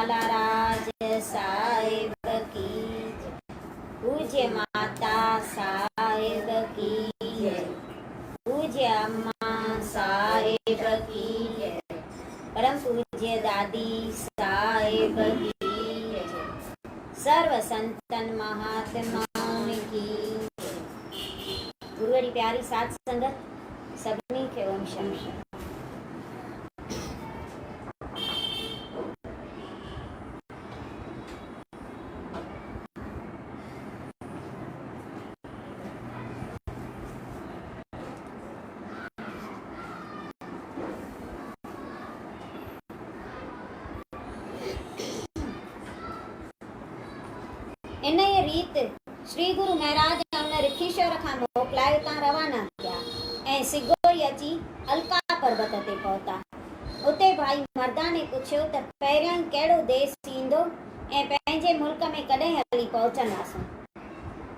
लालाराज साहिब की, पूज्य माता साहिब की, पूज्य अम्मा साहिब की, परम पूज्य दादी साहिब की, सर्व संतन महात्माओं की। गुरुवारी प्यारी साथ संगत सभी के ओम शम। इन रीत श्री गुरु महाराज हमने ऋखीश्वर खां मोकिलायो तां रवाना थिया ऐं सिगोई अची अलका पर्वत ते पहुता। उते भाई मर्दाने पुछियो त पहिरियों कहिड़ो देश ईंदो ऐं पंहिंजे मुल्क में कॾहिं हली पहुचंदासूं।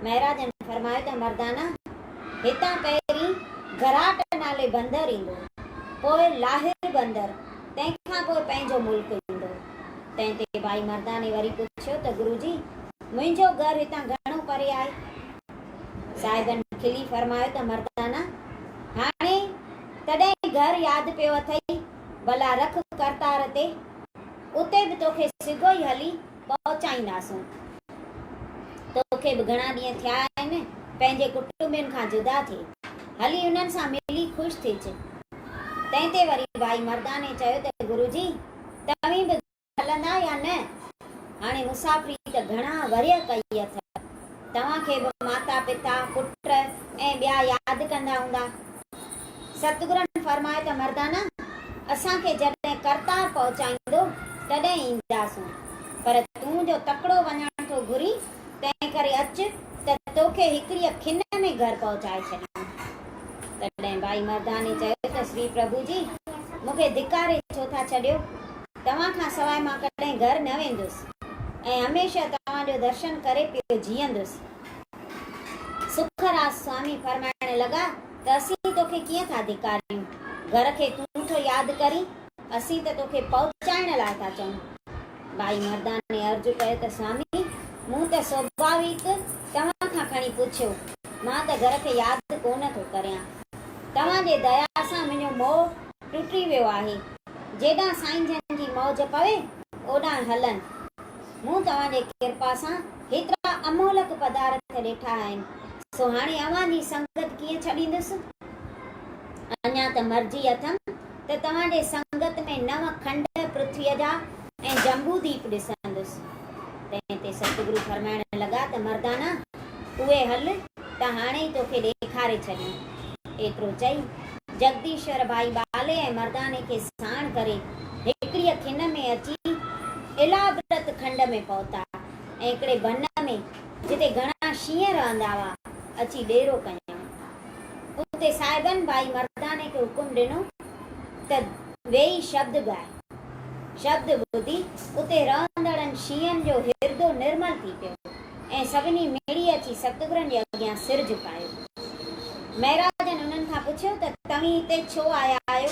महाराजन फरमायो त मर्दाना, हितां पहिरीं घराट नाले बंदर ईंदो, पोइ लाहिर बंदर, तंहिंखां पोइ पंहिंजो मुल्क ईंदो। तंहिं ते भाई मर्दाने वरी पुछियो त गुरुजी, मुंहिंजो घर हितां घणो परे आहे? साहिबन खिली फरमायो त मर्दाना, हाणे तॾहिं घर यादि पियो अथई, भला रख करतार ते, उते बि तोखे सिगो ई हली पहुचाईंदासूं। तोखे बि घणा ॾींहं थिया आहिनि पंहिंजे कुटुंबनि खां जुदा थिए, हली उन्हनि सां मिली ख़ुशि थिएजे। तंहिं ते वरी भाई मर्दाने चयो त गुरुजी, तव्हीं बि हलंदा या न? हाणे मुसाफ़िरी त घणा वरिय कई अथव, तव्हांखे बि माता पिता पुट ऐं ॿिया यादि कंदा हूंदा। सतगुरनि फरमायो त मर्दाना, असांखे जॾहिं करतार पहुचाईंदो तॾहिं ईंदासूं, पर तूं जो तकिड़ो वञण थो घुरी, तंहिं करे अच त तोखे हिकिड़ीअ खिन में घर पहुचाए छॾियां। तॾहिं भाई मर्दाने चयो त श्री प्रभु जी, मूंखे धिकारे छो था छॾियो? तव्हां खां सवाइ मां कॾहिं घर न वेंदुसि ऐं हमेशह तव्हांजो दर्शन करे पियो जीअंदुसि। सुखराज स्वामी फरमाइण लॻा त असीं तोखे कीअं था धिकारियूं? घर खे तूं थो यादि करी, असीं त तोखे पहुचाइण लाइ था चऊं। भाई मर्दाने अर्ज़ु कयो त स्वामी, मूं त स्वाभाविक तव्हां खां खणी पुछियो, मां त घर खे यादि कोन थो करियां। तव्हांजे दया सां मुंहिंजो मोह टुटी वियो आहे। जेॾां साईं जन जी मौज पवे ओॾां हलनि। मूं तव्हांजे कृपा सां हेतिरा अमोलक पदार्थ ॾिठा आहिनि, सो हाणे अव्हां जी संगत कीअं छॾींदुसि? अञा त मर्जी अथमि त तव्हांजे संगत में 9 खंड पृथ्वीअ जा ऐं जम्बूदीप ॾिसंदुसि। तंहिं ते सतगुरु फरमाइण लॻा त मर्दाना, उहे हल त हाणे ई तोखे ॾेखारे छॾियूं। एतिरो चई जगदीश्वर भाई बाले ऐं मर्दाने खे साण करे हिकिड़ीअ खिन में अची इलाबरत खंड में पहुता ऐं हिकिड़े बन में जिते घणा शींहं रहंदा हुआ अची डेरो कयऊं। उते साहिबन भाई मर्दाने खे हुकुम ॾिनो त वेही शब्द ॻाए। शब्द ॿुधी उते रहंदड़नि शींहनि जो हिरदो निर्मल थी पियो ऐं सभिनी मिड़ी अची सतगुरनि जे अॻियां सिर झुकायो। महाराजन उन्हनि खां पुछियो त तव्हीं हिते छो आया आहियो?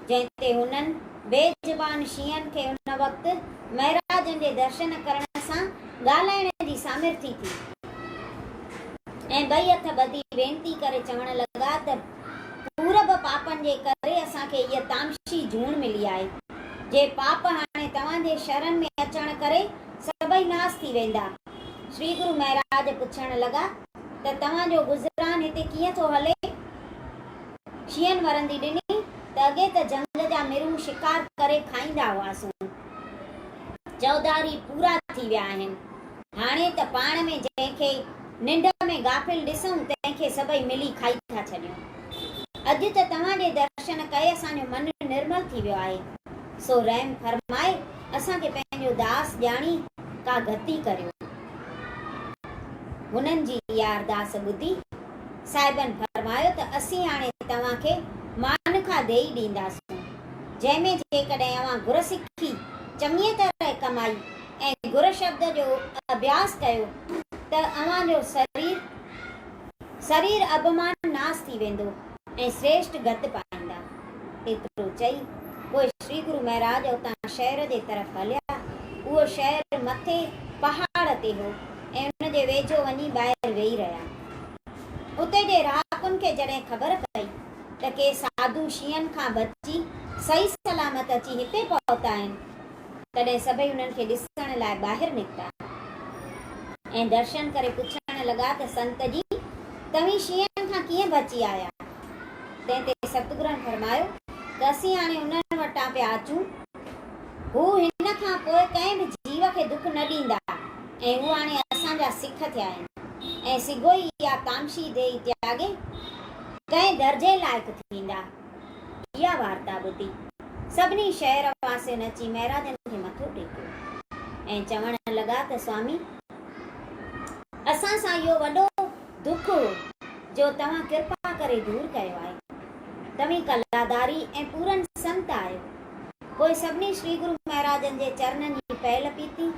जंहिं ते हुननि बेज़बान शींहनि खे उन वक़्तु महाराजन जे दर्शन करण सां ॻाल्हाइण जी सामर्थी थी ऐं ॿई हथ ॿधी वेनती करे चवण लॻा त पूरब पापनि जे करे असांखे इहा तामशी जूण मिली आहे। जे पाप हाणे तव्हांजे शरण में अचण करे सभई नास थी वेंदा। श्री गुरु महाराज पुछण लॻा त तव्हांजो गुज़रान हिते कीअं थो हले? शींहनि वरंदी ॾिनी त अॻे त जंग जा मिरूं शिकार करे खाईंदा हुआसीं, चौधारी पूरा थी विया आहिनि। हाणे त पाण में जंहिंखे निंड में गाफिल ॾिसूं तंहिंखे सभई मिली खाई था छॾियूं। अॼु त तव्हांजे दर्शन कए असांजो मन निर्मल थी वियो आहे, सो रहम फरमाए असांखे पंहिंजो दास ॼाणी का गति करियो। हुननि जी इहा अरदास ॿुधी साहिबन फरमायो त असीं हाणे तव्हांखे मानखा ॾेई ॾींदासीं, जंहिंमें जेकॾहिं अव्हां गुरसिखी चङीअ तरह कमाई ऐं गुर शब्द जो अभ्यास कयो त अव्हांजो शरीर अभिमान नास थी वेंदो ऐं श्रेष्ठ गति पाईंदा। एतिरो चई पोइ श्री गुरु महाराज उतां शहर जे तरफ़ हलिया। उहो शहर मथे पहाड़ ते हो ऐं उन जे वेझो वञी ॿाहिरि वेही रहिया। उते जे रहाकुनि खे जॾहिं ख़बर पई त के साधू शींहनि खां बची सही सलामत अची हिते पहुता आहिनि, तॾहिं सभई उन्हनि खे ॾिसण लाइ ॿाहिरि निकिता ऐं दर्शन करे पुछण लॻा त संत जी तव्हीं शींहनि खां कीअं बची आया? तंहिं ते सतगुरनि फरमायो त असीं हाणे उन्हनि वटां पिया अचूं, हू हिन खां पोइ कंहिं बि जीव खे दुख न ॾींदा ऐं हू हाणे असांजा सिख थिया आहिनि ऐं सिगो ई इहा कामशी देई त्यागे कंहिं दर्जे लाइक़ु थींदा। इहा वार्ता ॿुधी सभिनी शहर वासियुनि अची महाराजनि खे मथो टेकियो ऐं चवण लॻा त स्वामी असां सां इहो वॾो दुख हो जो तव्हां कृपा करे दूर कयो आहे। तव्हीं कलादारी ऐं पूरन संत आहियो। पोइ सभिनी श्री गुरु महाराजनि जे चरणनि जी पहल पीती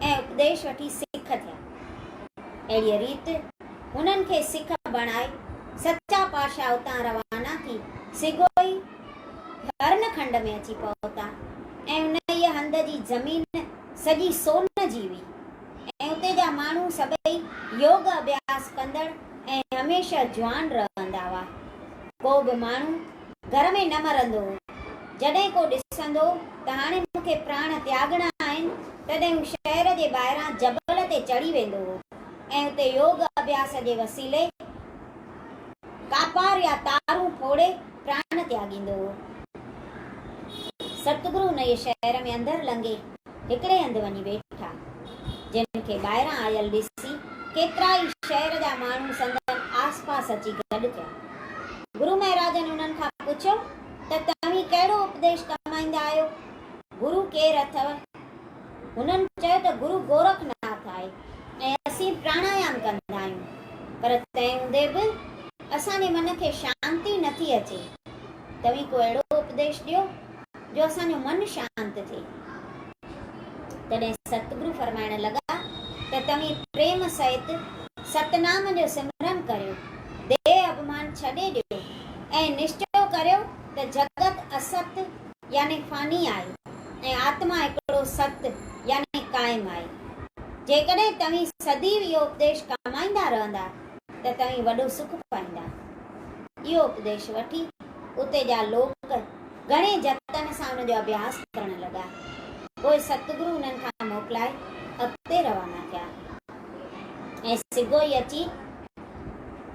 ऐं उपदेश वठी सिख थिया। अहिड़ी रीति हुननि खे सिख बणाए सच्चा पातशाह उतां रवाना थी सिगोई हरन खंड में अची पहुता ऐं उन ई हंध जी ज़मीन सॼी सोन जी हुई ऐं उते जा माण्हू सभई योग अभ्यास कंदड़ ऐं हमेशह जवान रहंदा हुआ। को बि माण्हू घर में न मरंदो हो। जॾहिं को ॾिसंदो त हाणे मूंखे प्राण त्यागणा आहिनि तॾहिं हू शहर जे ॿाहिरां जबल ते चढ़ी वेंदो हो ऐं उते योग अभ्यास जे वसीले कापार या तारूं फोड़े प्राण त्यागींदो हो। सतगुरु उन शहर में अंदरि लंघे हिकिड़े हंधि वञी वेठा, जिन खे ॿाहिरां आयल ॾिसी केतिरा ई शहर जा माण्हू संदन आसपास अची गॾु थिया। गुरु महाराजनि उन्हनि खां पुछियो त तव्हीं कहिड़ो उपदेश कमाईंदा आहियो? गुरु केरु अथव? हुननि चयो त गुरु गोरखनाथ आहे ऐं असीं प्राणायाम कंदा आहियूं, पर तंहिं हूंदे बि असांजे मन खे शांती नथी अचे। तव्हीं को अहिड़ो उपदेश ॾियो जो असांजो मन शांत थिए। तॾहिं सतगुरु फरमाइण लॻा त तव्हीं प्रेम सहित सतनाम जो सिमरन करियो, देह अभिमान छॾे ॾियो ऐं निश्चय करियो त जगत असत यानी फानी आहे ऐं आत्मा हिकिड़ो सत यानी कायम आहे। जेकॾहिं तव्हीं सदैव इहो उपदेश कमाईंदा रहंदा त तव्हीं वॾो सुख पाईंदा। इहो उपदेश वठी उते जा लोग घणे जतन सां हुन जो अभ्यास करण लॻा। पोइ सतगुरु उन्हनि खां मोकिलाए अॻिते रवाना थिया ऐं सिगोई अची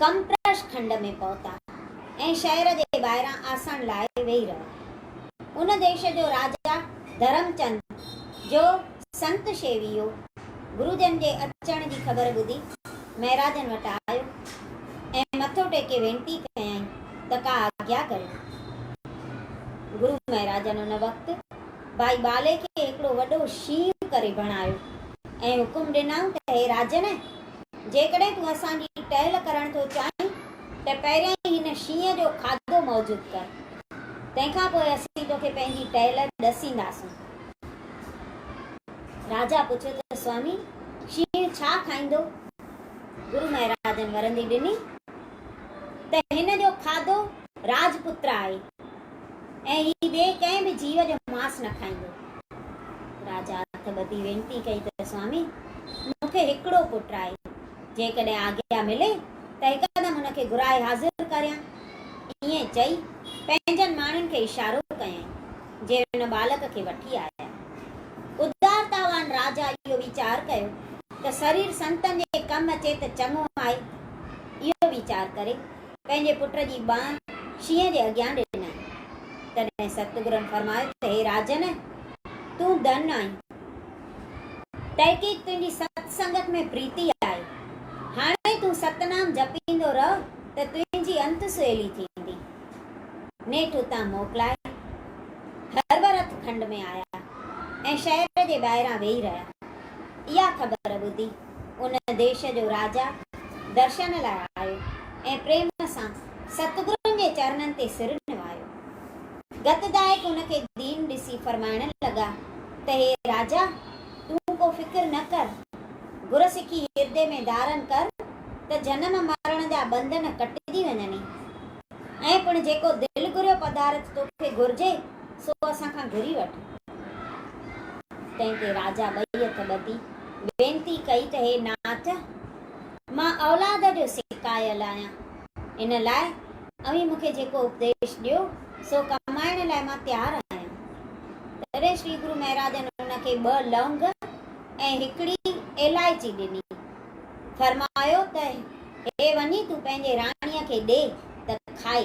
कमप्रश खंड में पहुता ऐं शहर जे ॿाहिरां आसण लाइ वेही रहिया। उन देश जो राजा धर्मचंद जो संत शेवी हो, गुरुजन जे अचण जी ख़बर ॿुधी महाराजनि वटि आयो ऐं मथो टेके वेनती कयईं त का आज्ञा करियो। गुरु महाराजनि उन वक़्तु भाई बाले खे हिकिड़ो वॾो शींहुं करे बणायो ऐं हुकुम ॾिनऊं त हे राजन, जेकॾहिं तूं असांजी टहल करण थो चाहीं त पहिरियां ई हिन शींहं जो खाधो मौजूदु कर, तंहिंखां पोइ असीं तोखे पंहिंजी टहल ॾसींदासूं। राजा पुछियो त स्वामी शींहुं छा खाईंदो? गुरु महाराजनि वरंदी ॾिनी त हिन जो खाधो राजपुत्र आहे ऐं हीउ ॿिए कंहिं बि जीव जो मांस न खाईंदो। राजा हथ ॿधी वेनती कई त स्वामी मूंखे हिकिड़ो पुटु आहे, जेकॾहिं आज्ञा मिले त हिकदमि हुनखे घुराए हाज़िर करियां। ईअं चई पंहिंजनि माण्हुनि खे इशारो कयईं जे हुन बालक खे वठी आया। उदारतावान राजा इहो वीचार कयो त शरीर संतनि जे कमु अचे त चङो आहे। इहो वीचार करे पंहिंजे पुट जी बांह शींहं जे अॻियां ॾिनई। तॾहिं सतगुरनि फरमायो त हे राजन, तूं धन आहीं, तहक़ीक़ तुंहिंजी सत्संगत में प्रीति आहे। हाणे तूं सतनाम जपींदो रह त तुंहिंजी अंत सहेली थींदी। नेठि उतां मोकिलाए हरवरथ खंड में आया ऐं शहर जे ॿाहिरां वेही रहिया। इहा ख़बर ॿुधी उन देश जो राजा दर्शन लाइ आयो ऐं प्रेम सां सतगुरुनि जे चरणनि ते सिर निवायो। गतदायक उनखे दीन ॾिसी फरमाइण लॻा त हे राजा, तूं को फिक्र न कर, गुरसिखी हिर्दे में धारण कर त जनम मरण जा बंधन कटिजी वञनि ऐं पिणु जेको दिलि घुरियो पदार्थ तोखे घुरिजे सो असां खां घुरी वठ। तंहिं ते राजा ॿई हथ ॿधी वेनती कई त हे नाथ, मां औलाद जो सिकायल आहियां, इन लाइ अवी मूंखे जेको उपदेश ॾियो सो कमाइण लाइ मां तयारु आहियां। तॾहिं श्री गुरु महाराजन हुनखे 2 लौंग ऐं हिकिड़ी इलायची ॾिनी। फरमायो त हे वञी तूं पंहिंजे राणीअ खे ॾे त खाए,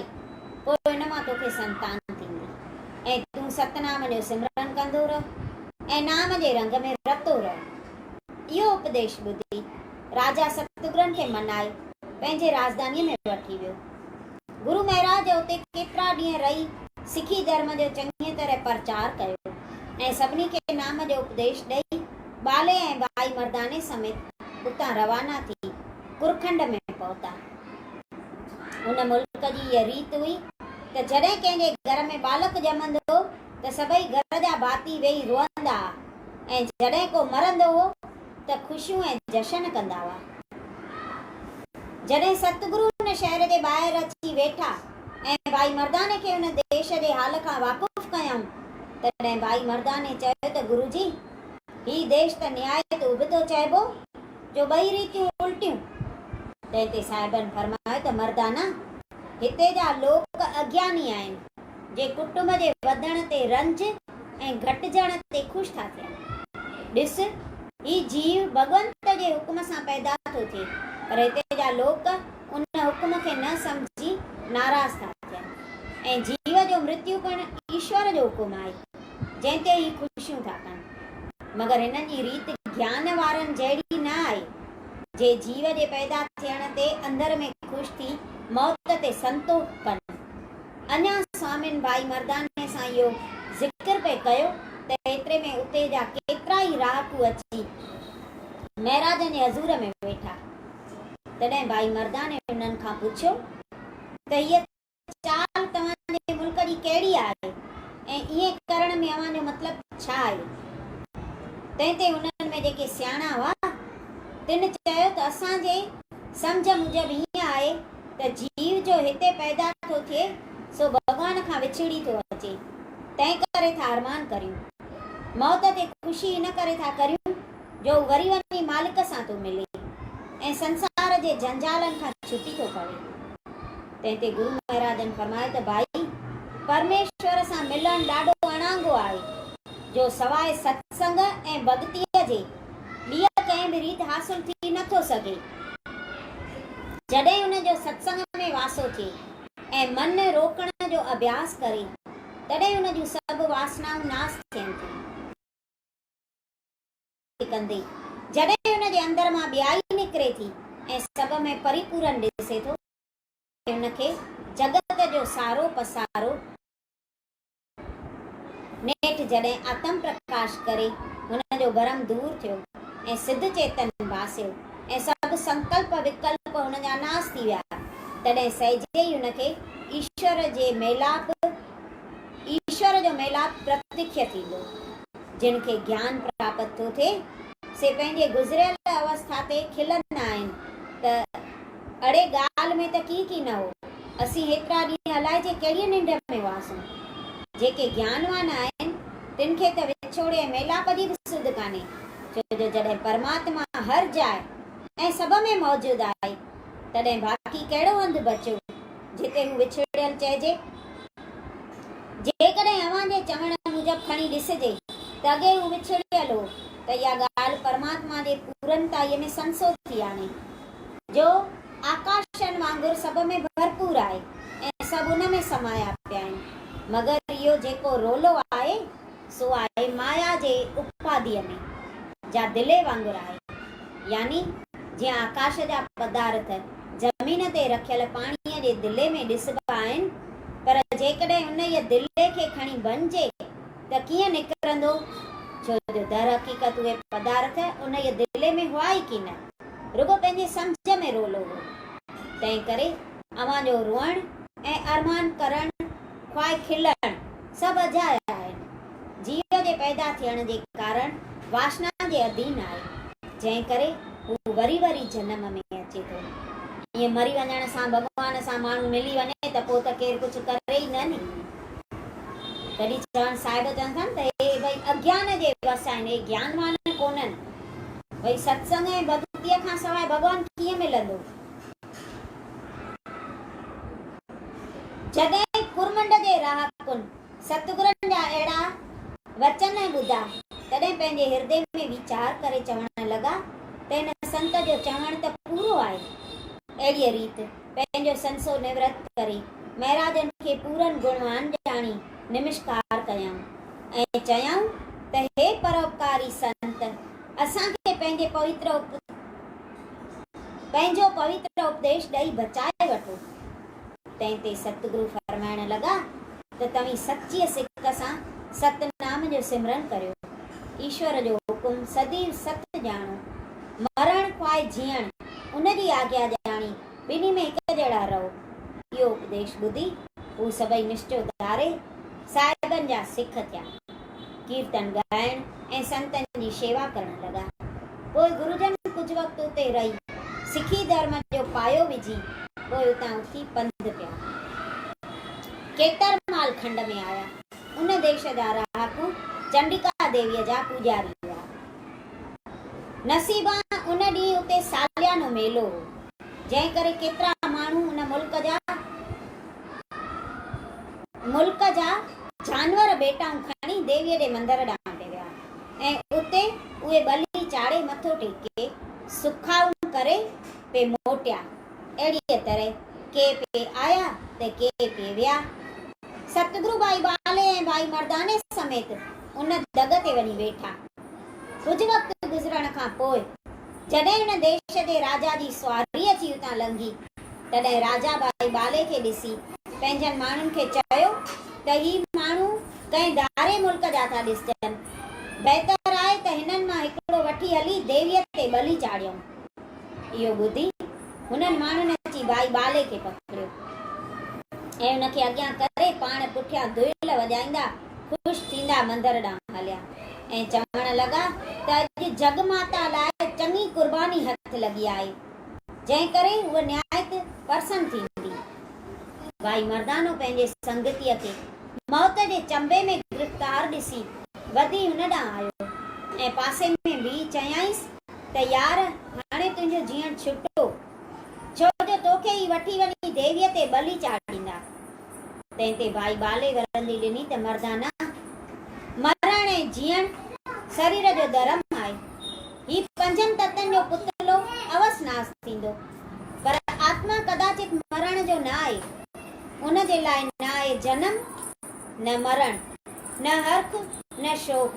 पोइ हिन मां तोखे संतान थींदी ऐं तूं सतनाम जो सिमरन कंदो रह ऐं नाम जे रंग में रतो रह। इहो उपदेश ॿुधी राजा सतगुरनि खे मनाए पंहिंजे राजधानीअ में वठी वियो। गुरु महाराज उते केतिरा ॾींहं रही सिखी धर्म जो चङी तरह प्रचार कयो ऐं सभिनी खे नाम जो उपदेश ॾेई बाले ऐं भाई मर्दाने समेत उतां रवाना थी कुरखंड में पहुता। उन मुल्क जी इहा रीत हुई त जॾहिं कंहिंजे घर में बालक ॼमंदो त सभई घर जा भाती वेही रोअंदा ऐं जॾहिं को मरंदो हो त ख़ुशियूं ऐं जशन कंदा हुआ। जॾहिं सतगुरु हुन शहर जे ॿाहिरि अची वेठा ऐं भाई मर्दाने खे हुन देश जे हाल खां वाक़ुफ़ कयऊं, तॾहिं भाई मर्दाने चयो त गुरु जी, ही देश त न्याय तो उबतो चइबो जो ॿई रीतियूं उल्टियूं। तंहिं ते साहिबनि फरमायो त मर्दाना, हिते जा लोक अज्ञानी आहिनि, जे कुटुंब जे वधण ते रंज ऐं घटिजण ते ख़ुशि था थियनि। ॾिस, ही जीव भगवंत जे हुकुम सां पैदा थो थिए, पर हिते जा लोक उन हुकुम खे न सम्झी नाराज़ था थियनि ऐं जीव जो मृत्यु पिणु ईश्वर जो हुकुम आहे, जंहिं ते ही ख़ुशियूं था कनि। मगर हिननि जी रीत ज्ञान वारनि जहिड़ी न आहे, जे जीव जे पैदा थियण ते अंदर में ख़ुशि थी मौत ते संतोष कनि। अञा स्वामिन भाई मर्दाने सां इहो ज़िक्र पे कयो त एतिरे में उते जा केतिरा ई राहकू अची महाराजन जे हज़ूर में वेठा। तॾहिं भाई मर्दाने उन्हनि खां पुछियो त हीअ चाल तव्हांजे मुल्क जी कहिड़ी आहे ऐं ईअं करण में अव्हांजो मतिलबु छा आहे? तंहिं ते उन्हनि में जेके सियाणा हुआ तिन चयो त असांजे सम्झ मूजिबि हीअं आहे त जीव जो हिते पैदा थो थिए सो भॻवान खां विछड़ी थो अचे, तंहिं करे था अरमान करियूं। मौत ते ख़ुशी इन करे था करियूं जो वरी वञी मालिक सां थो मिले ऐं संसार जे जंजालनि खां छुटी थो पवे। तंहिं ते गुरु महाराजन फरमायो त भाई, परमेश्वर सां मिलणु ॾाढो अणांगो आहे, जो सवाइ सत्संग ऐं भक्तीअ जे ॿिया कंहिं बि रीत हासिल थी नथो सघे। जॾहिं हुन जो सत्संग में वासो थिए ऐं मन रोकण जो अभ्यास करे, तॾहिं हुन जूं सभु वासनाऊं नाश थियनि थियूं कंदे। जॾहिं हुन जे अंदर मां ॿियाई निकिरे थी ऐं सभ में परिपूर्ण ॾिसे थो, हुनखे जगत जो सारो पसारो नेठ जॾहिं आत्म प्रकाश करे हुन जो भरम दूर थियो ऐं सिद्ध चेतन भासियो ऐं सभु संकल्प विकल्प हुन जा नाश थी विया, तॾहिं सहजे ई हुनखे ईश्वर जो मेलाप प्रत्यक्ष थींदो। जिन खे ज्ञान प्राप्त थो थिए से पंहिंजे गुज़रियल अवस्था ते खिलंदा आहिनि त अड़े ॻाल्हि में त की न हो, असीं हेतिरा ॾींहं अलाए जे कहिड़ी निंड में हुआसीं। जेके ज्ञानवान आहिनि तिन खे त विछोड़े मेलाप जी बि सुध कान्हे, छो जो जॾहिं परमात्मा हर जाइ ऐं सभ में मौजूदु आहे, तॾहिं बाक़ी कहिड़ो हंधु बचियो जिते हू विछड़ियल चइजे। जेकॾहिं अव्हांजे चवण मूजिबि खणी ॾिसजे त अॻे हू विछड़ियल हो, त इहा ॻाल्हि परमात्मा जे पूरनताईअ में संसो थी आणे, जो आकाशनि वांगुरु सभ में भरपूर आहे ऐं सभु उन में समाया पिया आहिनि। मगर इहो जेको रोलो आहे सो आहे माया जे उपाधिअ में, जा दिले वांगुरु आहे। यानी जीअं आकाश जा पदार्थ ज़मीन ते रखियल पाणीअ जे दिले में ॾिसबा आहिनि, पर जेकॾहिं उन ई दिले खे खणी भञिजे त कीअं निकिरंदो, छो जो दर हक़ीक़त उहे पदार्थ उन ई दिले में हुआ ई की न, रुगो पंहिंजे सम्झ में रोलो हो। तंहिं करे अव्हांजो रोअण ऐं अरमान करणु, ख्वाहि खिलणु सभु अजाया आहिनि। जीव जे पैदा थियण जे कारण वासना जे अधीन आहे, जंहिं करे हू वरी वरी जनम में अचे थो। ईअं मरी वञण सां भॻवान सां माण्हू मिली वञे त पोइ त केरु कुझु करे ई न नी। तॾहिं चवण साहिब चवनि था न त हे भई अज्ञान जे वस आहिनि, हे ज्ञानवान कोन्हनि। भई सत्संग ऐं भक्तीअ खां सवाइ भॻवान कीअं मिलंदो। जॾहिं कुरमंड जे राहकुन सतगुरनि जा अहिड़ा वचन ॿुधा, तॾहिं पंहिंजे हृदय में वीचार करे चवण लॻा त हिन संत जो चवण त पूरो आहे। अहिड़ीअ रीति पंहिंजो संसो निवृत करे महाराजनि खे पूरन गुणवान ॼाणी नमस्कार कयऊं ऐं चयऊं त हे परोपकारी संत, असांखे पंहिंजो पवित्र उपदेश ॾेई बचाए वठो। तंहिं ते सतगुरु फरमाइण लॻा त तव्हीं सच्चीअ सिक सां सतनाम जो सिमरन करियो। ईश्वर जो हुकुम सदैव सत ॼाणो, मरण ख्वाए जीअण उनजी आज्ञा ॼाणी ॿिन्ही में हिक जहिड़ा रहो। इहो उपदेश ॿुधी हू सभई निश्चो धारे साहिबनि जा सिख थिया, कीर्तन ॻाइण ऐं संतनि जी शेवा करण लॻा। पोइ गुरुजन कुझु वक़्तु उते रही सिखी धर्म जो पायो विझी पोइ उतां उथी पंधु पिया। केतरमाल खंड में आया। उन देश जा रहाकू चंडिका देवीअ जा पूजारी हुआ। नसीबा उन ॾींहुं उते सालियानो मेलो हो, जंहिं करे केतिरा माण्हू उन मुल्क जा जानवर बेटाऊं खणी देवीअ जे मंदर ॾांहुं ते विया ऐं उते उहे बली चाढ़े मथो टेके सुखाऊं करे पे मोटिया। अहिड़ीअ तरह के पे आया त के पे विया। सतगुरु भाई बाले ऐं भाई मर्दाने समेत उन दग ते वञी वेठा। कुझु वक़्तु गुज़रण खां पोइ जॾहिं उन देश जे राजा जी सवारी अची उतां लंघी, तॾहिं राजा भाई बाले खे ॾिसी पंहिंजनि माण्हुनि खे चयो त ही माण्हू कंहिं धारे मुल्क जा था ॾिसजनि। बहितर आहे त हिननि मां हिकिड़ो वठी हली देवीअ ते बलि चाढ़ियऊं। इहो ॿुधी हुननि माण्हुनि अची भाई बाले खे पकड़ियो ऐं उनखे अॻियां करे पाण पुठियां धुइल वॼाईंदा ख़ुशि थींदा मंदर ॾांहुं हलिया ऐं चवण लॻा त अॼु जगमाता लाइ चङी कुर्बानी हथ लॻी आहे, जंहिं करे उहा न्यायत प्रसन्न थींदी। भाई मर्दानो पंहिंजे संगतीअ खे मौत जे चंबे में गिरफ़्तार ॾिसी वधी हुन ॾांहुं आयो ऐं पासे में बीह चयाईंसि त यार, हाणे तुंहिंजो जीअण छुटो, छो जो तोखे ई वठी वञी देवीअ ते बलि चाढ़ींदा। तंहिं ते भाई बाले वरंदी ॾिनी त मर्दाना, मरण ऐं जीअण शरीर जो धर्म आहे। ही पंजनि तत्वनि जो पुतलो अवस नास थींदो, पर आत्मा कदाचित मरण जो न आहे। उन जे लाइ न आहे जनम न मरण, न हर्ख न शोक,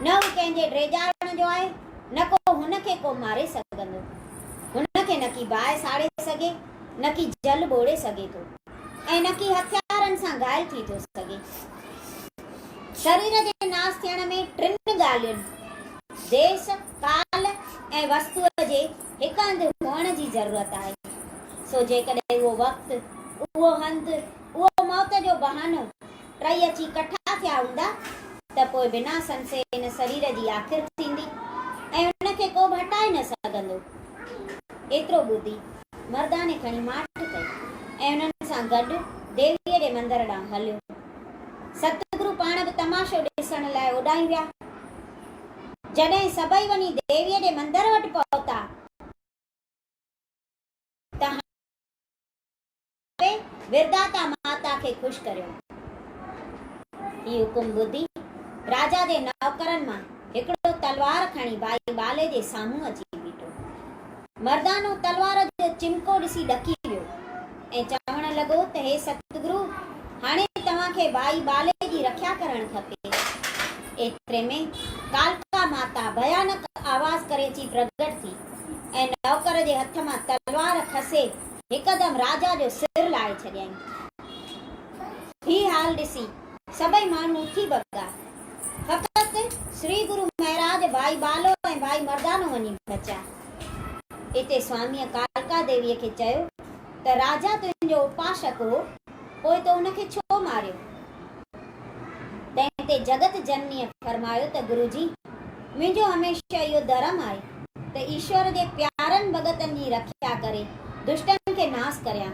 न हू कंहिंजे ड्रेजारण जो आहे, न को हुनखे को मारे सघंदो। हुनखे न की बाहि साड़े सघे, न की जल ॿोड़े सघे थो ऐं न की हथियारनि सां घायल थी थो सघे। शरीर जे नास थियण में टिनि ॻाल्हियुनि देश, काल ऐं वस्तुअ जे हिक हंधि हुअण जी ज़रूरत आहे। सो जेकॾहिं उहो वक़्तु, उहो हंधि, उहो मौत जो बहानो टई अची इकठा थिया हूंदा त पोइ बिना संशय हिन शरीर जी आख़िर थींदी ऐं हुनखे को बि हटाए न सघंदो। एतिरो ॿुधी मर्दाने खणी माठ कई ऐं उन्हनि सां गॾु देवीअ जे मंदर ॾांहुं हलियो। सतगुरु पाण बि तमाशो ॾिसण लाइ ओॾाहीं विया। जॾहिं सभई वञी देवीअ जे मंदर वटि पहुता त विरदाता माता खे ख़ुशि करियो। ही हुकुम ॿुधी राजा जे नौकरनि मां हिकिड़ो तलवार खणी भाई बाले जे साम्हूं अची बीठो। मर्दानो तलवार जो चिमको ॾिसी ॾकी वियो ऐं चवण लॻो त हे सतगुरु, हाणे तव्हांखे भाई बाले जी रक्षा करणु खपे। एतिरे में कालका माता भयानक आवाज़ करे अची प्रगट थी ऐं नौकर जे हथ मां तलवार खसे हिकदमि राजा जो सिर लाहे छॾियईं। ही हाल ॾिसी सभई माण्हू उथी भॻा। फ़क़ति श्री गुरु महाराज भाई बालो ऐं भाई मर्दानो वञी बचा। इते स्वामीअ कालका देवीअ खे चयो त राजा तुंहिंजो उपासक हो, पोइ तो हुनखे छो मारियो? तंहिं ते जगत जननीअ फरमायो त गुरुजी, मुंहिंजो हमेशह इहो धर्म आहे त ईश्वर जे प्यारनि भगतनि जी रक्षा करे दुष्टनि खे नास करियां।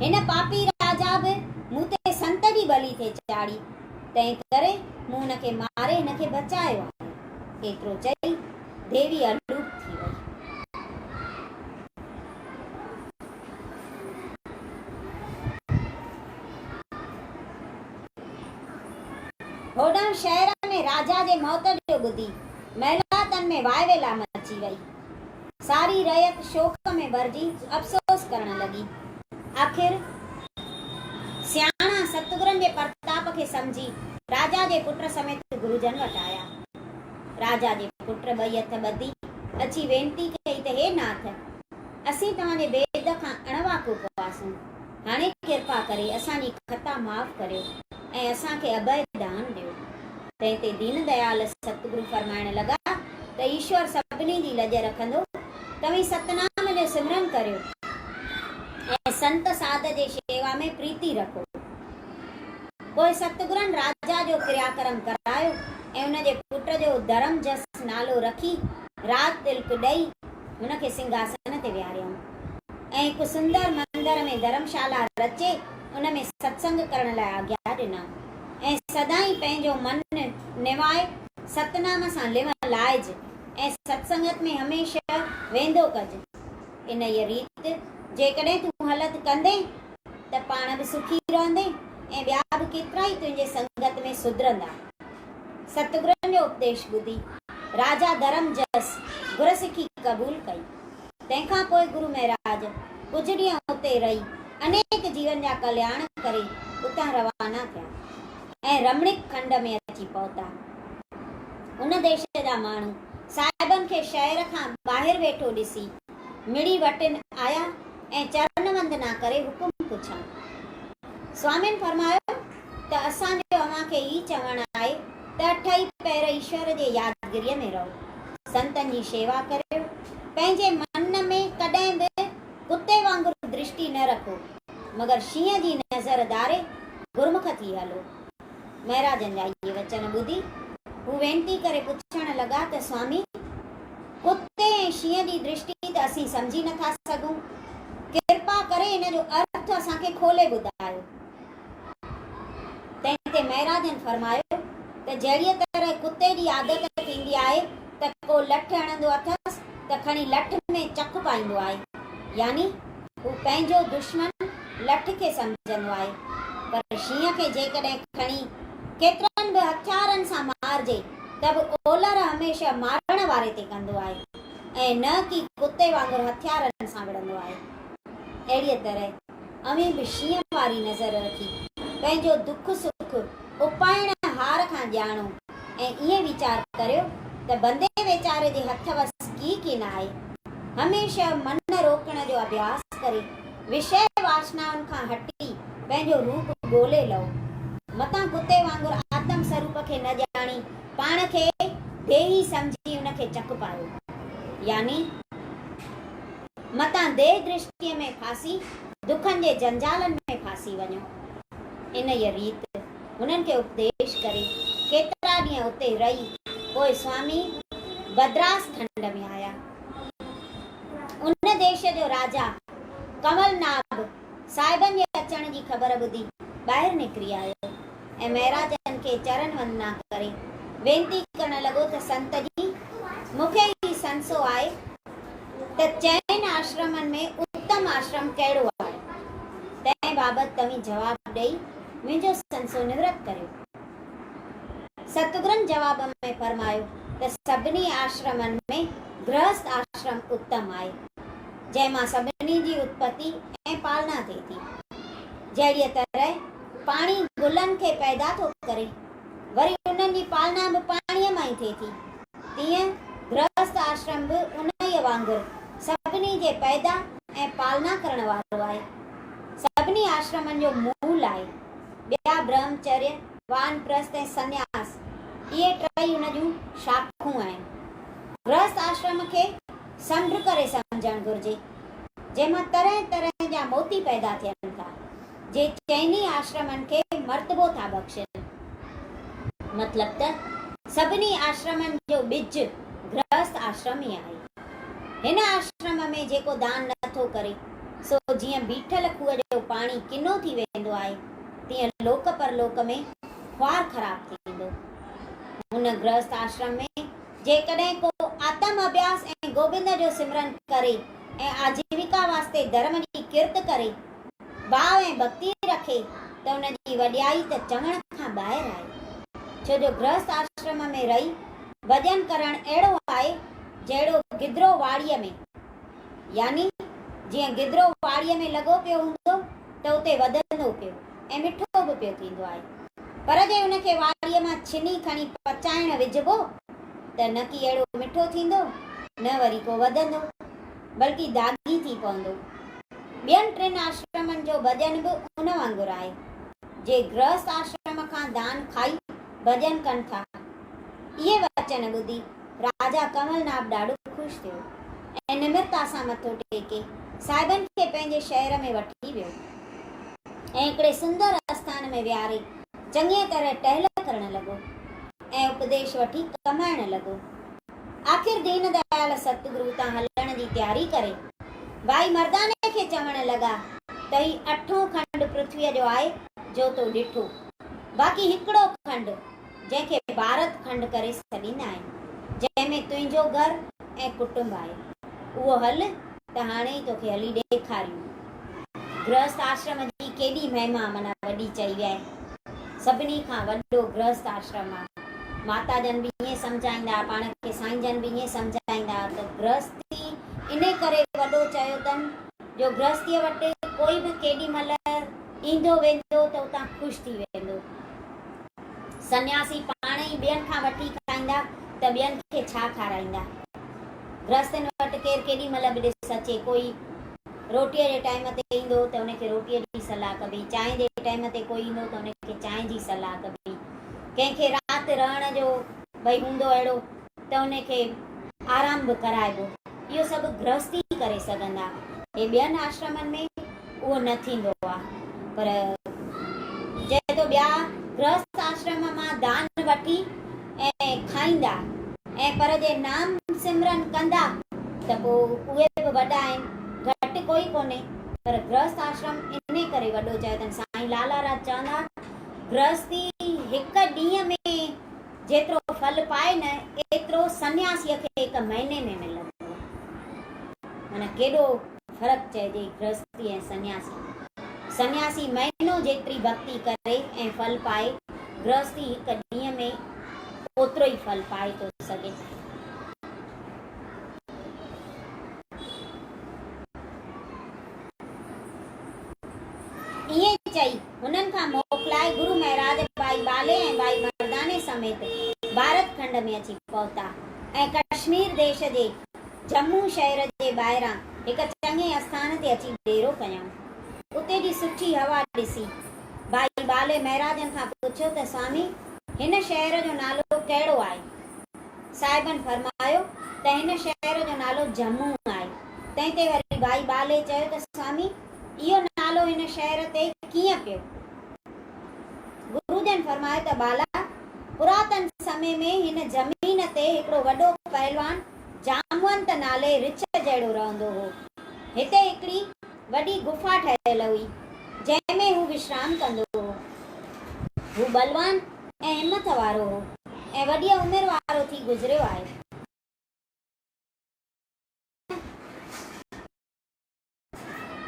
हिन पापी राजा बि मूं ते संत जी बलि थे चाढ़ी तंहिं करे मूं हुनखे मारे हिनखे बचायो आहे। एतिरो चई देवी अलूप थी वई। होॾां शहर में राजा जे मौत जो ॿुधी महिलातनि में वायवेला मची वई। सारी रयत शोक में भरजी अफ़सोस करण लॻी। आख़िर सियाणा सतगुरनि जे प्रताप खे सम्झी राजा जे पुट समेत गुरुजन वटि आया। राजा जे पुट ॿई हथ ॿधी अची वेनती कई त हे नाथ, असीं तव्हांजे बेद खां अणवाक़ुफ़ हुआसीं। हाणे कृपा करे असांजी खता माफ़ करियो ऐं असांखे अभय दान ॾियो। तंहिं ते दीन दयाल सतगुरु फरमाइण लॻा त ईश्वर सभिनी जी लॼ रखंदो। तव्हीं सतनाम जो सिमरन करियो ऐं संत साध जे शेवा में प्रीति रखो। पोइ सतगुरनि राजा जो क्रियाक्रम करायो ऐं हुनजे पुट जो धर्म जस नालो रखी राज तिलक ॾेई हुनखे सिंघासन ते विहारियऊं ऐं हिकु सुंदर मंदर में धर्मशाला रचे उन में सत्संग करण लाइ आज्ञा ॾिनऊं ऐं सदाई पंहिंजो मन निवाए सतनाम सां लिव लाइज ऐं सत्संगत में हमेशह वेंदो कज। इन ई रीत जेकॾहिं तूं हलत कंदे त पाण बि सुखी रहंदे ऐं ॿिया बि केतिरा ई तुंहिंजे संगत में सुधरंदा। सतगुरनि जो उपदेश ॿुधी राजा धर्म जस गुरसिखी क़बूल कई। तंहिंखां पोइ गुरु महाराज कुझु ॾींहं उते रही अनेक जीवन जा कल्याण करे उतां रवाना थिया ऐं रमणीक खंड में अची पहुता। उन देश जा माण्हू साहिबनि खे शहर खां ॿाहिरि वेठो ॾिसी मिड़ी वटिन आया ऐं चरण वंदना करे हुकुम पुछा। स्वामिन फरमायो त असांजो अव्हांखे ई चवणु आहे त अठई पैर ईश्वर जे यादगिरीअ में रहो, संतनि जी शेवा करियो, पंहिंजे मन में कॾहिं बि कुते वांगुरु दृष्टि न रखो, मगर शींहं जी नज़र धारे गुरमुख थी हलो। महाराजनि जा इहे वचन ॿुधी हू वेनती करे पुछण लॻा त स्वामी, कुते ऐं शींहं जी दृष्टि त असीं सम्झी नथा सघूं, कृपा करे इन जो अर्थ असांखे खोले ॿुधायो। तंहिं ते महाराजनि फरमायो त जहिड़ीअ तरह कुते जी आदत थींदी आहे त को लठ हणंदो अथसि त खणी लठ में चक पाईंदो आहे, यानी हू पंहिंजो दुश्मन लठ खे सम्झंदो आहे, पर शींहं खे जेकॾहिं खणी केतिरनि बि हथियारनि सां मारजे त बि ओलर हमेशह मारण वारे ते कंदो आहे ऐं न कि कुते वांगुरु हथियारनि सां विढ़ंदो आहे। अहिड़ीअ तरह अमीं बि शींहं वारी नज़र रखी पंहिंजो दुख सुख उपाइण हार खां ॼाणो ऐं ईअं वीचार करियो त बंदे वेचारे जे हथ वस की न आहे। हमेशह मन रोकण जो अभ्यास करे विषय वासनाउनि खां हटी पंहिंजो रूप ॻोल्हे लहो। मतां कुते वांगुरु आत्म स्वरूप खे न ॼाणी पाण खे देही सम्झी उनखे चक पायो, यानी मतां देह दृष्टिअ में फासी दुखनि जे जंजालनि में फासी वञो। इन ई रीत हुननि खे उपदेश करे केतिरा ॾींहं उते रही पोइ स्वामी बद्रास खंड में आया। उन देश जो राजा कमलनाभ साहिबनि जे अचण जी ख़बर ॿुधी ॿाहिरि निकिरी आयो ऐं महाराजनि खे चरण वंदना करे वेनती करण लॻो त संत जी, मूंखे ई संसो आहे त चइनि आश्रमनि में उत्तम आश्रम कहिड़ो आहे, तंहिं बाबति तव्हीं जवाबु ॾेई मुंहिंजो संसो निवृत करियो। सतगुरनि जवाब में फरमायो त सभिनी आश्रमनि में गृहस्थ आश्रम उत्तम आहे, जंहिंमां सभिनी जी उत्पत्ति ऐं पालना थिए थी। जहिड़ीअ तरह पाणी गुलनि खे पैदा थो करे, वरी उन्हनि जी पालना बि पाणीअ मां ई थिए थी, तीअं गृहस्थ आश्रम बि उन ई वांगुरु सभिनी जे पैदा ऐं पालना करण वारो आहे। सभिनी आश्रमनि जो मूल आहे। ॿिया ब्रह्मचर्य, वानप्रस्थ ऐं संन्यास, इहे टई उन जूं शाखूं आहिनि। गृहस्थ आश्रम खे समुंड करे सम्झणु घुरिजे, जंहिंमां तरह तरह जा मोती पैदा थियनि था, जे चइनी आश्रमनि खे मर्तबो था बख़्शनि। मतिलब त सभिनी आश्रमनि जो ॿिज गृहस्थ आश्रम ई आहे। हिन आश्रम में जेको दान नथो करे सो जीअं बीठल खूह जो पाणी किनो थी वेंदो आहे, तीअं लोक परलोक में ख्वार ख़राब थींदो। हुन गृहस्थ आश्रम में जेकॾहिं को आत्म अभ्यास ऐं गोबिंद जो सिमरन करे ऐं आजीविका वास्ते धर्म जी किरत करे, भाव ऐं भक्ति रखे, त हुन जी वॾियाई त चवण खां ॿाहिरि आहे। छो जो गृहस्थ आश्रम में रही भॼन करणु अहिड़ो आहे जहिड़ो गिदरो वाड़ीअ में, यानी जीअं गिदरो वाड़ीअ में लॻो पियो हूंदो त उते वधंदो पियो ऐं मिठो बि पियो थींदो आहे। पर जे हुनखे वाड़ीअ मां छिनी खणी पचाइण विझबो त न की अहिड़ो मिठो थींदो, न वरी को वधंदो, बल्कि दागी थी पवंदो। ॿियनि टिनि आश्रमनि जो भॼन बि उन वांगुरु आहे। जे गृहस्थ आश्रम खां दान खाई भॼन कनि था। इहे वचन ॿुधी राजा कमलनाथ ॾाढो ख़ुशि थियो ऐं निमिरता सां मथो टेके साहिबनि खे पंहिंजे शहर में वठी वियो ऐं हिकिड़े सुंदर आस्थान में विहारे चङीअ तरह टहल करणु लॻो ऐं उपदेश वठी कमाइण लॻो। आख़िर दीन दयाल सतगुरु तां हलण जी तयारी करे भाई मर्दाने खे चवण लॻा त ही 8हों खंड पृथ्वीअ जो आहे जो तो ॾिठो, बाक़ी हिकिड़ो खंड जंहिंखे भारत खंड करे छॾींदा आहिनि, जंहिंमें तुंहिंजो घर ऐं कुटुंब आहे, उहो हल त हाणे ई तोखे हली ॾेखारियूं। गृहस्थ आश्रम जी केॾी महिमा माना वॾी चई विया। सभिनी खां वॾो गृहस्थ आश्रम आहे। माता जन बि ईअं सम्झाईंदा, पाण खे साईं जन बि ईअं सम्झाईंदा त गृहस्थी इन करे वॾो चयो अथनि जो गृहस्थीअ वटि कोई बि केॾी महिल ईंदो वेंदो त उतां ख़ुशि थी वेंदो। सन्यासी पाण ई ॿियनि खां वठी खाईंदा त ॿियनि खे छा खाराईंदा। गृहस्थनि वटि केरु केॾी महिल बि ॾिस अचे, कोई रोटीअ जे टाइम ते ईंदो त उनखे रोटीअ जी सलाह कबी, चांहि जे टाइम ते कोई ईंदो त उनखे चांहि जी सलाह कबी, कंहिंखे राति रहण जो भई हूंदो अहिड़ो त उनखे आराम बि कराइबो। इहो सभु गृहस्थी करे सघंदा। हे ॿियनि आश्रमनि में उहो न थींदो आहे। पर चए थो ॿिया गृहस्थ आश्रम मां दान वठी ऐं खाईंदा ऐं पर जे नाम सिमरन कंदा त पोइ उहे बि वॾा आहिनि, घटि कोई कोन्हे। पर गृहस्थ आश्रम इन करे वॾो चयो अथनि। साईं लालाराज चवंदा गृहस्थी हिकु ॾींहं में जेतिरो फल पाए न, एतिरो सन्यासीअ खे हिकु महीने में मिलंदो। माना केॾो फ़र्क़ु चइजे गृहस्थी ऐं सन्यासी। सन्यासी महीनो जेतिरी भक्ति करे ऐं फल पाए, गृहस्थी हिकु ॾींहं में ओतिरो ई फल पाए थो सघे। ईअं चई हुननि खां मोकिलाए गुरु महाराज भाई बाले ऐं भाई मर्दाने समेत भारत खंड में अची पहुता ऐं कश्मीर देश जे जम्मू शहर जे ॿाहिरां हिकु चङे आस्थान ते अची डेरो कयऊं। उते जी सुठी हवा ॾिसी भाई बाले महाराजनि खां पुछियो त स्वामी हिन शहर जो नालो कहिड़ो आहे। साहिबनि फरमायो त हिन शहर जो नालो जम्मू आहे। तंहिं ते वरी भाई बाले चयो त स्वामी इहो नालो हिन शहर ते कीअं पियो। गुरुजन फरमायो त बाला पुरातन समय में हिन ज़मीन ते हिकिड़ो वॾो पहलवान जामवंत नाले रिछ जहिड़ो रहंदो हो। हिते हिकिड़ी वॾी गुफा ठहियल हुई जंहिंमें हू विश्राम कंदो हो। हू बलवान ऐं हिम्मत वारो हो ऐं वॾी उमिरि वारो थी गुज़रियो आहे।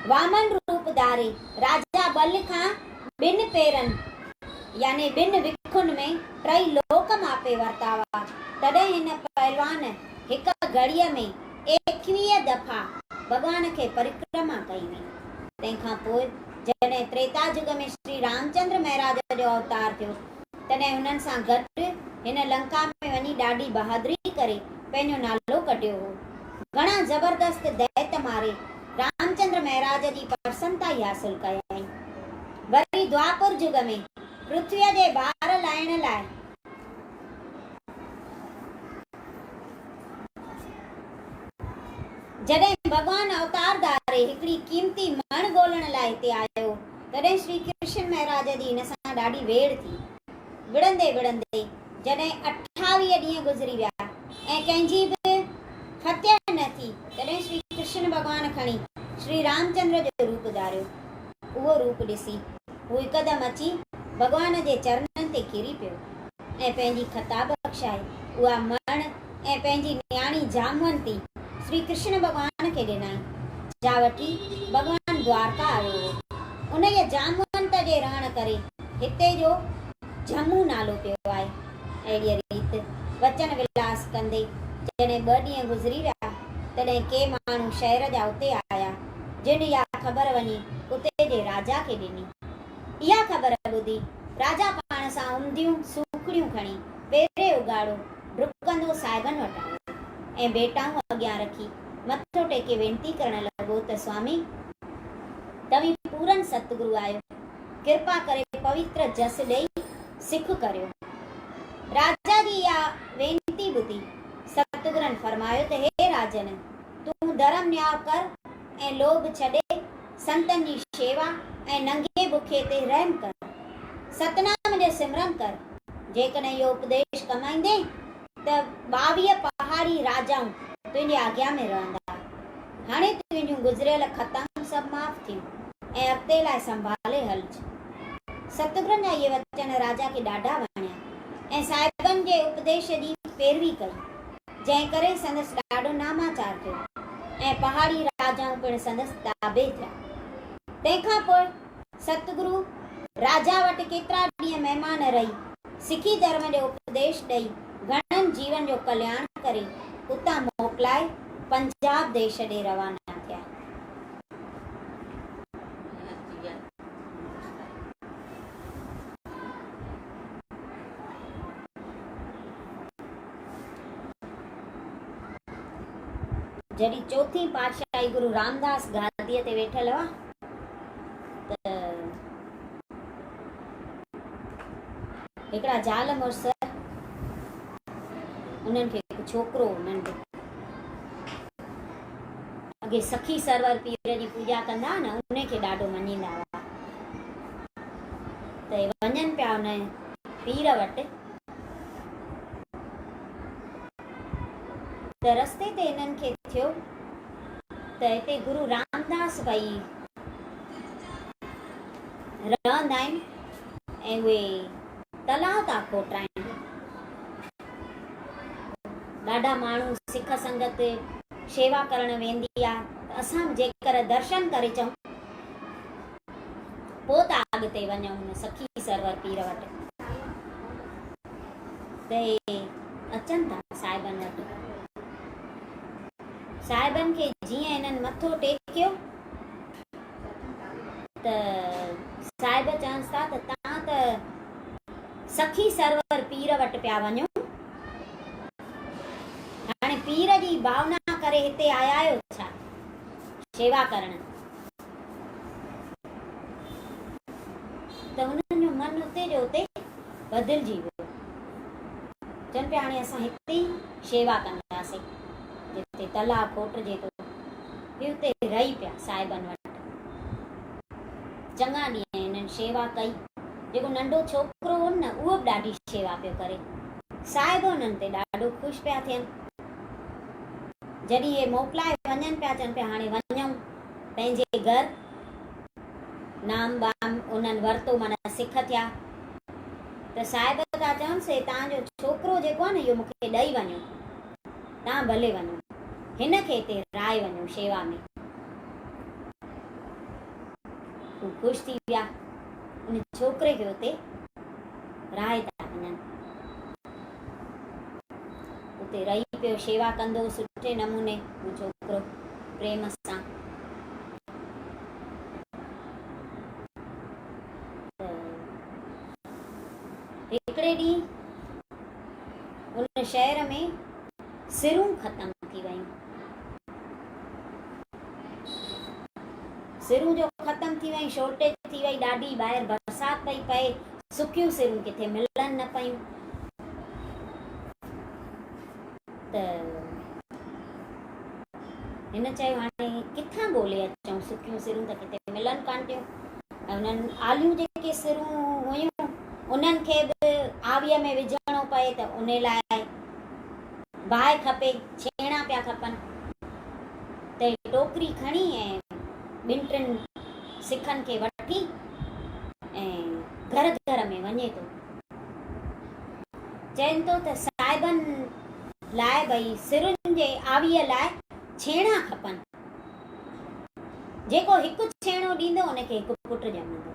वामन रूप धारे राजा बल खां ॿिनि पेरनि यानी ॿिनि विखुनि में टई लोक मापे वरतावा। तॾहिं हिन पहलवान हिकु घड़ीअ में 21 दफ़ा भॻवान खे परिक्रमा कई हुई। तंहिंखां पोइ जॾहिं त्रेता युग में श्री रामचंद्र महाराज जो अवतार थियो, तॾहिं हुननि सां गॾु हिन लंका में वञी ॾाढी बहादुरी करे पंहिंजो नालो कढियो हो। घणा ज़बरदस्त दैत मारे रामचंद्र महाराज जी प्रसन्नता ई हासिल कयई। वरी द्वापर युग में पृथ्वीअ जे भार लाहिण लाइ जॾहिं भगवान अवतार धारे हिकिड़ी कीमती मण ॻोल्हण लाइ हिते आयो, तॾहिं श्री कृष्ण महाराज जी हिन सां ॾाढी वेड़ थी। विड़ंदे विड़ंदे जॾहिं 28 ॾींहं गुज़री विया ऐं कंहिंजी बि हत्या न थी, तॾहिं श्री कृष्ण भगवान खणी श्री रामचंद्र जो रूप धारियो। उहो रूप ॾिसी हू हिकदमि अची भगवान जे चरणनि ते किरी पियो ऐं पंहिंजी खता बख़्शाए उहा मण ऐं पंहिंजी न्याणी जामवंती श्री कृष्ण भॻवान खे ॾिनई, जा वठी भॻवान द्वारका आयो हो। उन जे जामवंत जे रहण करे हिते जो जम्मू नालो पियो आहे। अहिड़ीअ रीति वचन विलास कंदे जॾहिं 2 ॾींहं गुज़री विया तॾहिं के माण्हू शहर जा उते आया, जिन इहा ख़बर वञी उते जे राजा खे ॾिनी। इहा ख़बर ॿुधी राजा पाण सां उंदियूं सूखड़ियूं खणी पेरे उगाड़ो डुकंदो साहिबनि वटि आयो ऐं बेटाऊं अॻियां रखी मथो टेके वेनती करण लॻो त स्वामी तव्हीं पूरन सतगुरु आहियो, कृपा करे पवित्र जस ॾेई सिख करियो। राजा जी इहा वेनती ॿुधी सतगुरनि फरमायो त हे राजन, तूं धर्म न्याय कर ऐं लोभ छॾे संतनि जी शेवा ऐं नंगे बुखे ते रहम कर, सतनाम जो सिमरन कर। जेकॾहिं इहो उपदेश कमाईंदे त 22 पहाड़ी राजाऊं तुंहिंजे आज्ञा में रहंदा। हाणे तुंहिंजूं गुज़रियल खताऊं सभु माफ़ थियूं ऐं अॻिते लाइ संभाले हलज। सतगुरनि जा इहे वचन राजा खे ॾाढा वणिया ऐं साहिबनि जे उपदेश जी पैरवी कई, जंहिं करे संदसि ॾाढो नामाचार थियो ऐं पहाड़ी राजाऊं पिणु संदसि ताबे थिया। तंहिंखां पोइ सतगुरु राजा वटि केतिरा ॾींहं महिमान रही सिखी धर्म जो उपदेश ॾेई घणनि जीवन जो कल्याण करे उतां मोकिलाए पंजाब देश ॾे रवाना थिया। जॾहिं चौथी पातशाही गुरु रामदास गादीअ ते वेठल हुआ त हिकिड़ा ज़ाल मुड़ुस उन्हनि खे हिकु छोकिरो नंढो, अॻे सखी सरवर पीर जी पूॼा कंदा न उन खे ॾाढो मञींदा हुआ। त वञनि पिया उन पीर वटि त रस्ते ते इन्हनि खे थियो त हिते गुरु रामदास भई रहंदा आहिनि ऐं उहे तलाउ था खोटाइनि। ॾाढा माण्हू सिख संगत शेवा करण वेंदी आहे त असां जेकर दर्शन करे अचूं पोइ त अॻिते वञूं हुन सखी सरवर पीर वटि। त अचनि था साहिबनि वटि, साहिबनि खे जीअं इन्हनि मथो टेकियो त साहिब चवनि था त तव्हां त सखी सरवर पीर वटि पिया वञो, हाणे पीर जी भावना करे हिते आया आहियो छा शेवा करण? त हुननि जो मन उते जो उते बदिलजी वियो। चवनि पिया हाणे असां हिते ई शेवा कंदासीं, जिते तलाउ खोटिजे थो बि उते रही पिया साहिबनि वटि। चङा ॾींहं हिननि शेवा कई। जेको नंढो छोकिरो हो न उहो बि ॾाढी शेवा पियो करे। साहिब हुननि ते ॾाढो ख़ुशि पिया थियनि। जॾहिं इहे मोकिलाए वञनि पिया, चवनि पिया हाणे वञूं पंहिंजे घर, नाम बाम उन्हनि वरितो माना सिख थिया। त साहिब था चवनिसि तव्हांजो छोकिरो जेको आहे न इहो मूंखे ॾेई वञो, तव्हां भले वञो, हिन खे हिते राहे वञो शेवा में। हू ख़ुशि थी विया, उन छोकिरे खे हुते राहे था वञनि। उते रही पियो शेवा कंदो सुठे नमूने हू छोकिरो प्रेम सां। हिकिड़े ॾींहुं उन शहर में सिरूं ख़तम थी वयूं। सिरूं जो ख़तम थी वई, शॉर्टेज थी वई ॾाढी, ॿाहिरि बरसाति पई पए, सुकियूं सिरूं किथे मिलनि न पयूं। त हिन चयो हाणे किथां ॻोल्हे अचूं, सुकियूं सिरूं त किथे मिलनि कान थियूं। ऐं उन्हनि आलियूं जेके सिरूं हुयूं उन्हनि खे बि आवीअ में विझणो पए त उन लाइ बाहि खपे, छेणा पिया खपनि। त टोकरी खणी ऐं 2-3 सिखनि खे वठी ऐं घर घर में वञे थो चवनि थो त साहिबनि लाइ भई सिरुनि जे आवीअ लाइ छेणा खपनि। जेको हिकु छेणो ॾींदो उनखे हिकु पुटु ॼमंदो।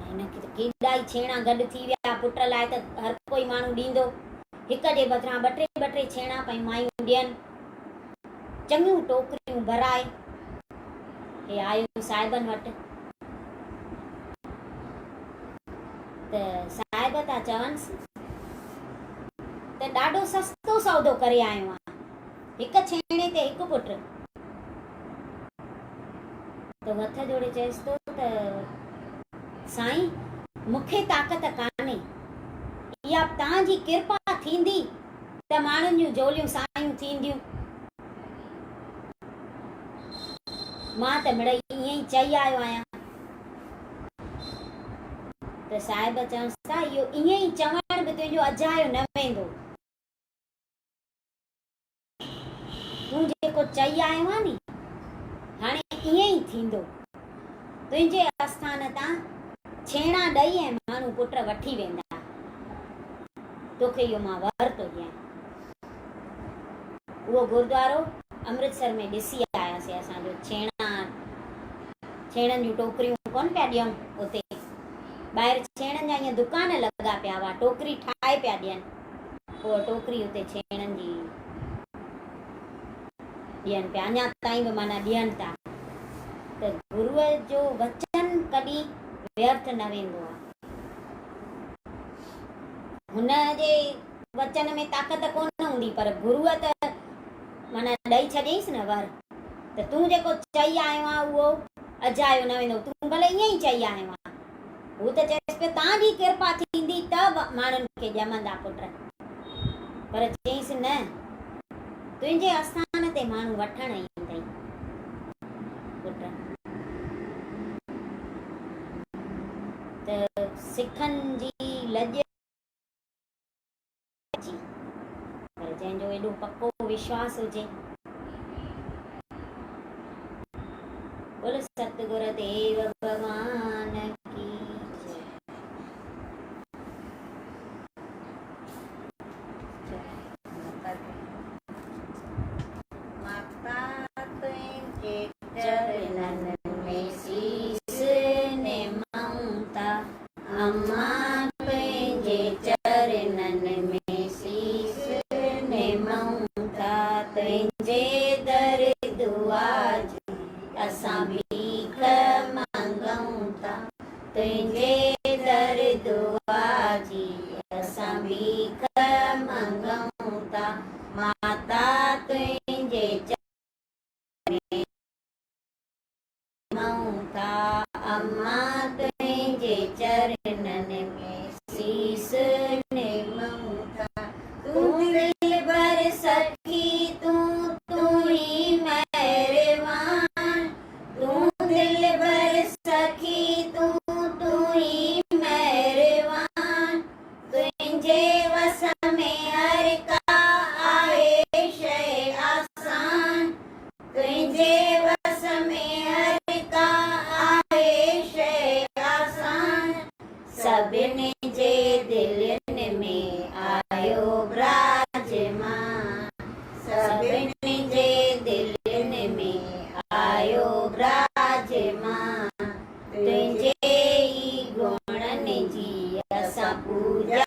हिनखे त केॾा ई छेणा गॾु थी विया पुट लाइ, त हर कोई माण्हू ॾींदो। हिक जे बदिरां ॿ टे छेणा पई मायूं ॾियनि। चङियूं टोकरियूं भराए हे आयो साहिबनि वटि। त साहिब था चवनिसि त ॾाढो सस्तो सौदो करे आयो आहियां, हिक छेणे ते हिकु पुटु। त हथ जोड़े चएसि थो त साईं मूंखे ताक़त कान्हे, इहा तव्हांजी कृपा थींदी त माण्हुनि जूं झोलियूं सायूं थींदियूं। मां त मिड़ई ईअं ई चई आयो आहियां। त साहिब चवनिसि था इहो ईअं ई चवण बि तुंहिंजो अजायो न वेंदो। तूं जेको चई आयो आहे नी हाणे ईअं ई थींदो। तुंहिंजे आस्थान तां छेणा ॾेई ऐं माण्हू पुट वठी वेंदा। तोखे इहो मां वर थो ॾियां। उहो गुरुद्वारो अमृतसर में ॾिसी आयासीं असांजो। छेणनि जूं टोकरियूं कोन पिया ॾियऊं उते, ॿाहिरि छेणनि जा ईअं दुकान लॻा पिया हुआ, टोकरी ठाहे पिया ॾियनि। उहा टोकरी उते छेणनि जी ॾियनि पिया, अञा ताईं बि माना ॾियनि था। त गुरूअ जो वचन कॾहिं व्यर्थ न वेंदो आहे। हुन जे वचन में ताक़त कोन हूंदी, पर गुरूअ त माना ॾेई छॾियईंसि न वर। त तूं जेको चई आयो आहे उहो अजायो न वेंदो। तूं भले ईअं ई चई आयो आहे, हू त चएसि पियो तव्हांजी कृपा थींदी त माण्हुनि खे ॼमंदा पुट। पर चयईंसि न, तुंहिंजे आस्थान ते माण्हू वठण ईंदई पुट। त सिखनि जी लॼ, पर जंहिंजो एॾो पक्को विश्वास हुजे। बोल सतगुर देव भगवान की माता तुझे चरणन में शीस निमाऊंता, अम्मा तुझे चरणन में शीस निमाऊंता। तुझे दर दुआ असां भीख मंगऊं था, तुझे दर दुआ जी असां भीख मंगऊं था। माता तुझे चरणन में निमाऊं था, अम्मा तुझे चरणन में शीस निमाऊं था। तू दिल भर सखी तू ही मेहरबान, तू दिल भर सखी तू ही मेहरबान। तुझे वस में हर का आहे शय आसान, तुझे वस में हर का आहे शय आसान। सभिनी जे दिलनि में आयो विराजमान, सभिनी जे दिलनि में आयो विराजमान। तुझे ई गुणनि जी असां पूजा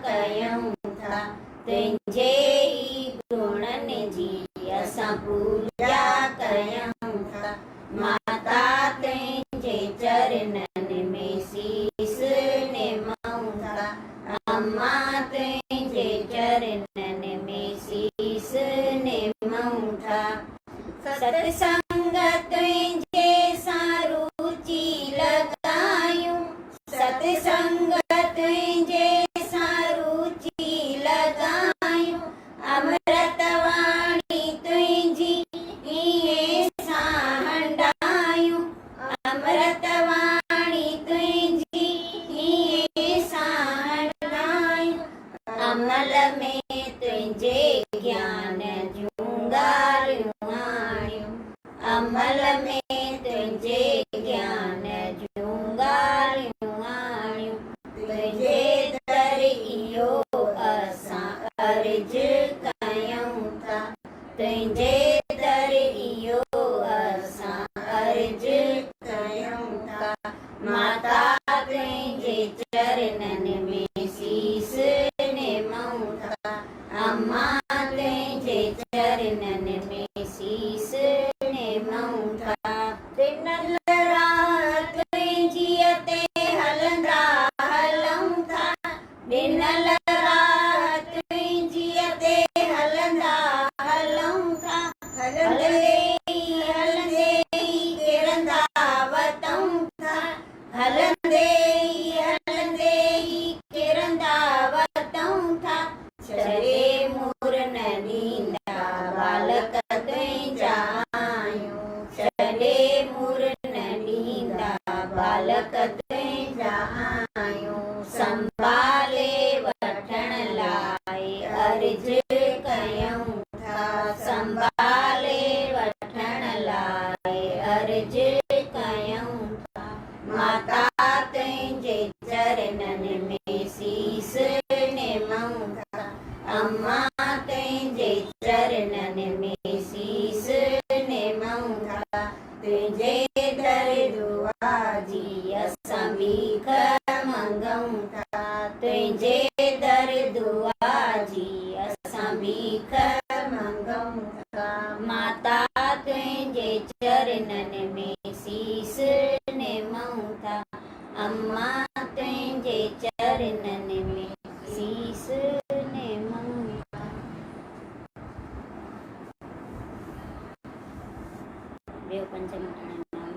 कयूं था, तुझे ई गुणनि जी असां पूजा कयूं था। माता तुझे चरणन में शीस निमाऊं था, अम्मा तुझे चरणन में शीस निमाऊं था। सत्संग तुझे सां रुचि लगायूं, सत्संग तुझे सां रुचि लगायूं। अमृत वाणी तुझी ईए सां हंडायूं, अमृत वाणी तुझी ईए सां हंडायूं। अमल में तुझे ज्ञान जूं ॻाल्हियूं आणियूं, तुंहिंजे दर इहो असां अर्ज कयूं था। माता तुंहिंजे चरणनि में शीस निमूं था। अम्मा तुंहिंजे चरणनि में शीस निमूं था। ॾिनल राह तुंहिंजीअ ते हलंदा हलूं था। ॾिनल राह तुंहिंजीअ ते हलंदा हलूं था। हलंदे हलंदे किरंदा वतूं था। हलंदे हलंदे किरंदा वतूं था। छॾे मुर न ॾींदा बालक तुंहिंजा आहियूं। छॾे मुर न ॾींदा बालक तुंहिंजा आहियूं। संभाले वठण लाइ अर्ज कयूं था। संभाले वठण लाइ अर्ज कयूं था। माता तुंहिंजे चरणनि में शीस निमूं था। अम्मा तुंहिंजे चरणनि में शीस निमूं था। तुंहिंजे दर दुआ जी असां भीख मंगूं था। तुंहिंजे दर दुआ जी असां भीख मंगूं था। माता तुंहिंजे चरणनि में शीस निमूं था। अम्मा तुंहिंजे चरणनि में शीस निमूं था। ॿियो पंचमठन नाम।